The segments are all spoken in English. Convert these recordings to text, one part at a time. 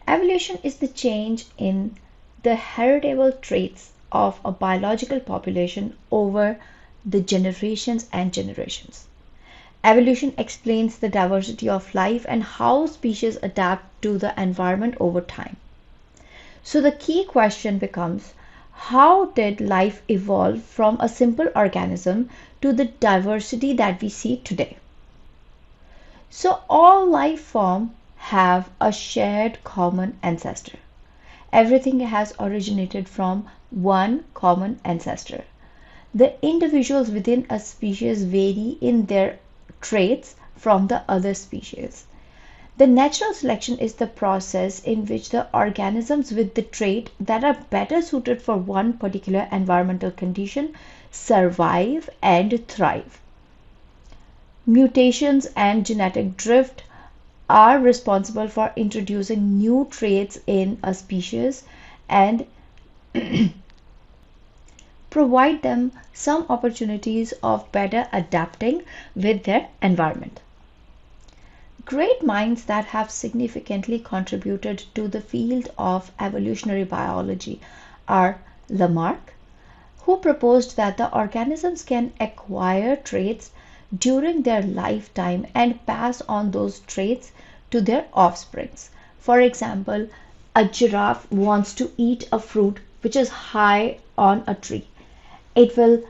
Evolution is the change in the heritable traits of a biological population over the generations and generations. Evolution explains the diversity of life and how species adapt to the environment over time. So the key question becomes, how did life evolve from a simple organism to the diversity that we see today? So all life forms have a shared common ancestor. Everything has originated from one common ancestor. The individuals within a species vary in their traits from the other species. The natural selection is the process in which the organisms with the trait that are better suited for one particular environmental condition survive and thrive. Mutations and genetic drift are responsible for introducing new traits in a species and provide them some opportunities of better adapting with their environment. Great minds that have significantly contributed to the field of evolutionary biology are Lamarck, who proposed that the organisms can acquire traits during their lifetime and pass on those traits to their offsprings. For example, a giraffe wants to eat a fruit which is high on a tree. It will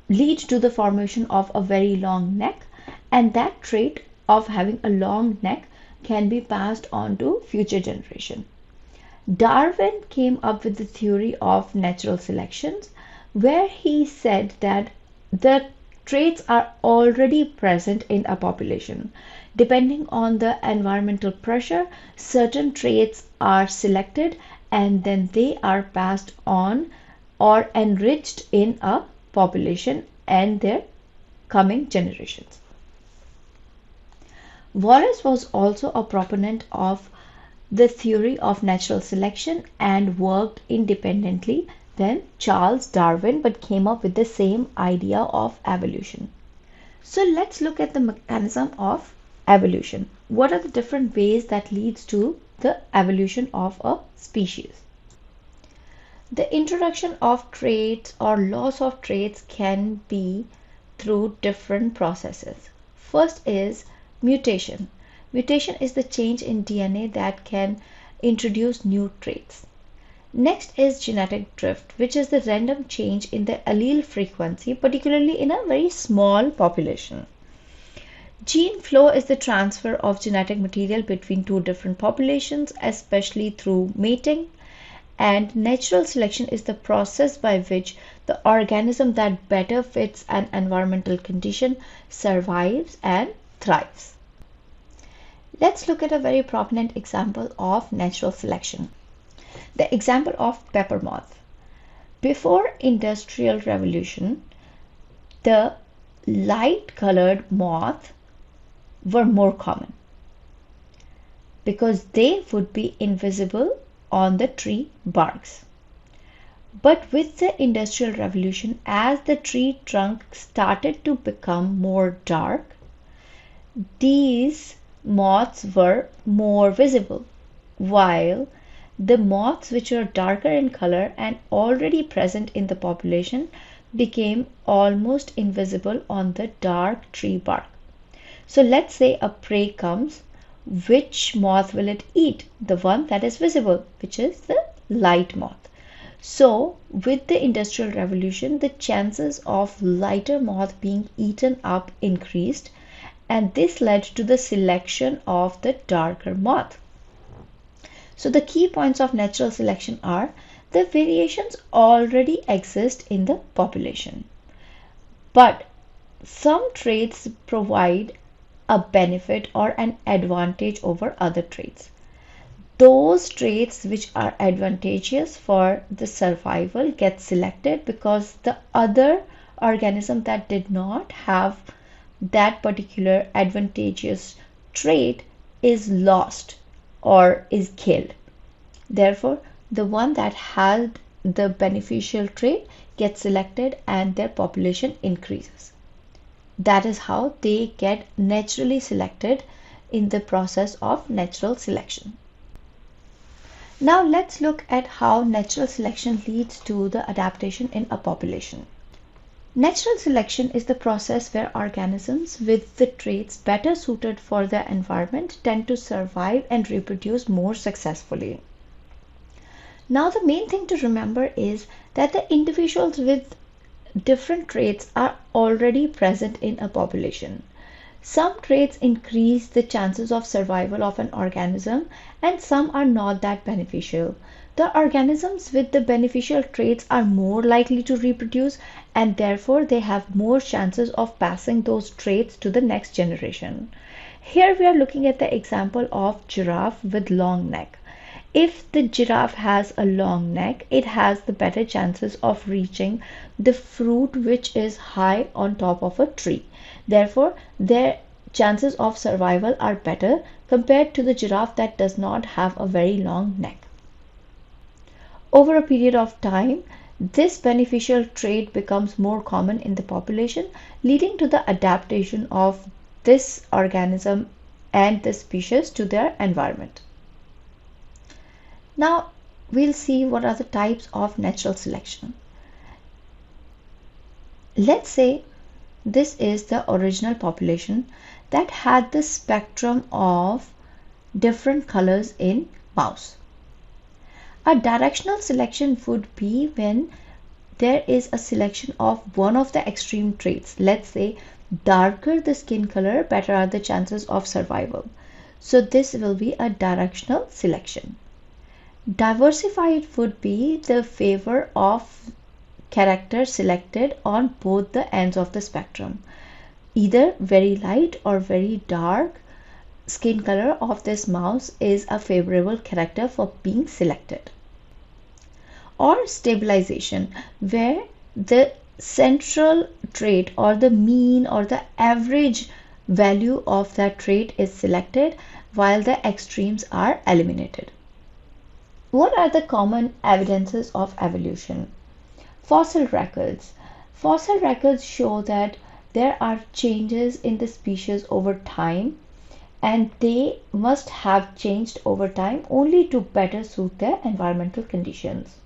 lead to the formation of a very long neck, and that trait of having a long neck can be passed on to future generation. Darwin came up with the theory of natural selection, where he said that the traits are already present in a population. Depending on the environmental pressure, certain traits are selected and then they are passed on or enriched in a population and their coming generations. Wallace was also a proponent of the theory of natural selection and worked independently than Charles Darwin, but came up with the same idea of evolution. So let's look at the mechanism of evolution. What are the different ways that leads to the evolution of a species? The introduction of traits or loss of traits can be through different processes. First is mutation. Mutation is the change in DNA that can introduce new traits. Next is genetic drift, which is the random change in the allele frequency, particularly in a very small population. Gene flow is the transfer of genetic material between two different populations, especially through mating. And natural selection is the process by which the organism that better fits an environmental condition survives and thrives. Let's look at a very prominent example of natural selection. The example of pepper moth. Before Industrial Revolution, the light colored moth were more common because they would be invisible on the tree barks. But with the Industrial Revolution, as the tree trunk started to become more dark, these moths were more visible, while the moths which were darker in color and already present in the population became almost invisible on the dark tree bark. So let's say a prey comes. Which moth will it eat? The one that is visible, which is the light moth. So with the Industrial Revolution, the chances of lighter moth being eaten up increased, and this led to the selection of the darker moth. So the key points of natural selection are the variations already exist in the population, but some traits provide a benefit or an advantage over other traits. Those traits which are advantageous for the survival get selected because the other organism that did not have that particular advantageous trait is lost or is killed. Therefore, the one that had the beneficial trait gets selected and their population increases. That is how they get naturally selected in the process of natural selection. Now let's look at how natural selection leads to the adaptation in a population. Natural selection is the process where organisms with the traits better suited for their environment tend to survive and reproduce more successfully. Now, the main thing to remember is that the individuals with different traits are already present in a population. Some traits increase the chances of survival of an organism, and some are not that beneficial. The organisms with the beneficial traits are more likely to reproduce, and therefore they have more chances of passing those traits to the next generation. Here we are looking at the example of giraffe with long neck. If the giraffe has a long neck, it has the better chances of reaching the fruit which is high on top of a tree. Therefore, their chances of survival are better compared to the giraffe that does not have a very long neck. Over a period of time, this beneficial trait becomes more common in the population, leading to the adaptation of this organism and the species to their environment. Now we'll see what are the types of natural selection. Let's say this is the original population that had the spectrum of different colors in mouse. A directional selection would be when there is a selection of one of the extreme traits. Let's say darker the skin color, better are the chances of survival. So this will be a directional selection. Diversified would be the favor of character selected on both the ends of the spectrum. Either very light or very dark skin color of this mouse is a favorable character for being selected. Or stabilization, where the central trait or the mean or the average value of that trait is selected while the extremes are eliminated. What are the common evidences of evolution? Fossil records. Fossil records show that there are changes in the species over time, and they must have changed over time only to better suit their environmental conditions.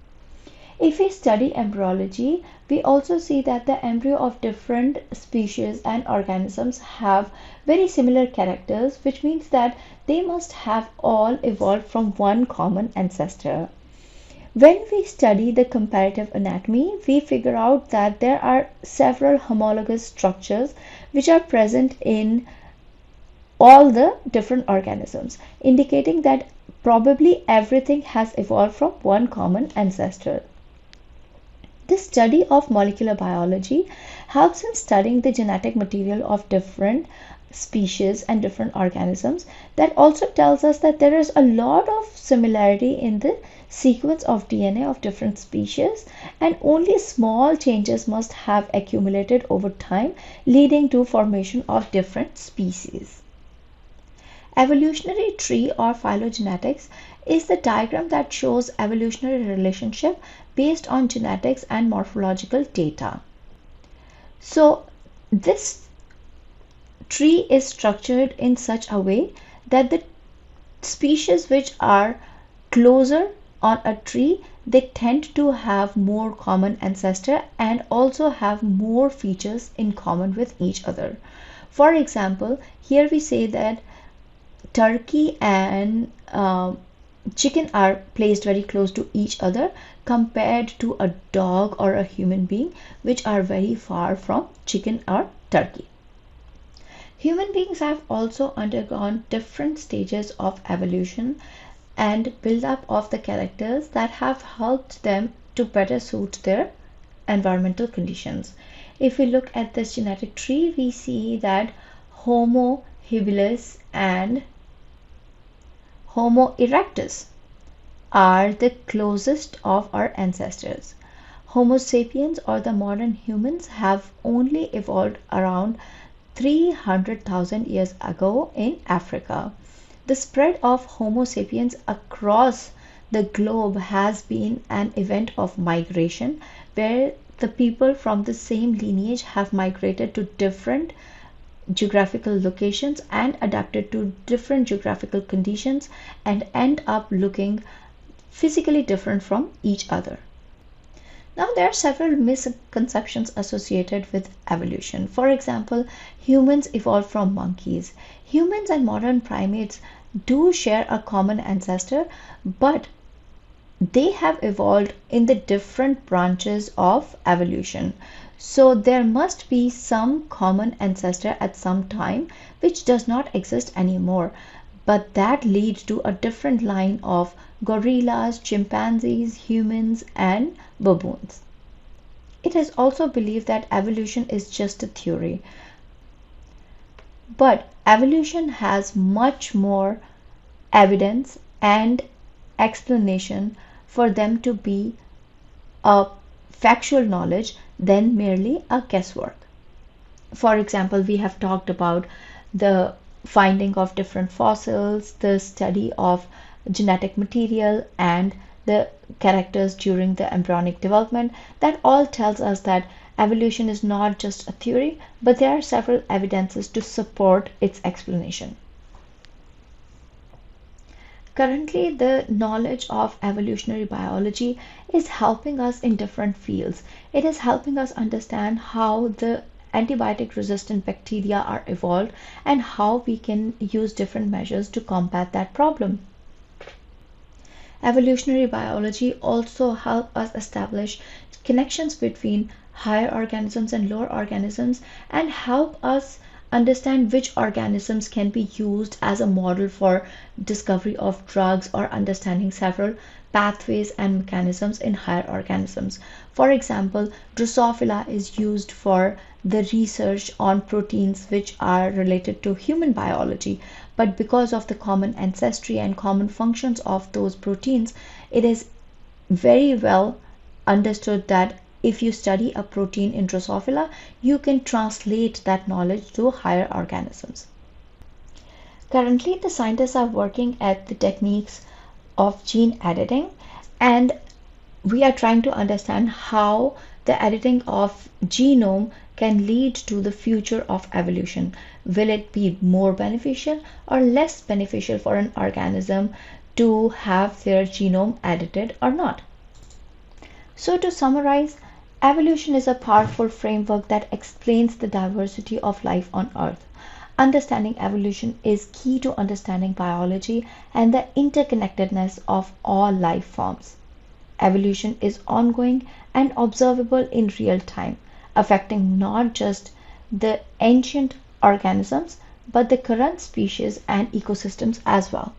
If we study embryology, we also see that the embryo of different species and organisms have very similar characters, which means that they must have all evolved from one common ancestor. When we study the comparative anatomy, we figure out that there are several homologous structures which are present in all the different organisms, indicating that probably everything has evolved from one common ancestor. This study of molecular biology helps in studying the genetic material of different species and different organisms. That also tells us that there is a lot of similarity in the sequence of DNA of different species, and only small changes must have accumulated over time, leading to formation of different species. Evolutionary tree or phylogenetics is the diagram that shows evolutionary relationship based on genetics and morphological data. So this tree is structured in such a way that the species which are closer on a tree, they tend to have more common ancestor and also have more features in common with each other. For example, here we say that turkey and chicken are placed very close to each other compared to a dog or a human being, which are very far from chicken or turkey. Human beings have also undergone different stages of evolution and build-up of the characters that have helped them to better suit their environmental conditions. If we look at this genetic tree, we see that Homo habilis and Homo erectus are the closest of our ancestors. Homo sapiens or the modern humans have only evolved around 300,000 years ago in Africa. The spread of Homo sapiens across the globe has been an event of migration, where the people from the same lineage have migrated to different geographical locations and adapted to different geographical conditions and end up looking physically different from each other. Now, there are several misconceptions associated with evolution. For example, humans evolved from monkeys. Humans and modern primates do share a common ancestor, but they have evolved in the different branches of evolution. So there must be some common ancestor at some time which does not exist anymore, but that leads to a different line of gorillas, chimpanzees, humans, and baboons. It is also believed that evolution is just a theory, but evolution has much more evidence and explanation for them to be a factual knowledge than merely a guesswork. For example, we have talked about the finding of different fossils, the study of genetic material, and the characters during the embryonic development. That all tells us that evolution is not just a theory, but there are several evidences to support its explanation. Currently, the knowledge of evolutionary biology is helping us in different fields. It is helping us understand how the antibiotic resistant bacteria are evolved and how we can use different measures to combat that problem. Evolutionary biology also helps us establish connections between higher organisms and lower organisms and help us understand which organisms can be used as a model for discovery of drugs or understanding several pathways and mechanisms in higher organisms. For example, Drosophila is used for the research on proteins which are related to human biology, but because of the common ancestry and common functions of those proteins, it is very well understood that if you study a protein in Drosophila, you can translate that knowledge to higher organisms. Currently, the scientists are working at the techniques of gene editing, and we are trying to understand how the editing of genome can lead to the future of evolution. Will it be more beneficial or less beneficial for an organism to have their genome edited or not? So to summarize, evolution is a powerful framework that explains the diversity of life on Earth. Understanding evolution is key to understanding biology and the interconnectedness of all life forms. Evolution is ongoing and observable in real time, affecting not just the ancient organisms but the current species and ecosystems as well.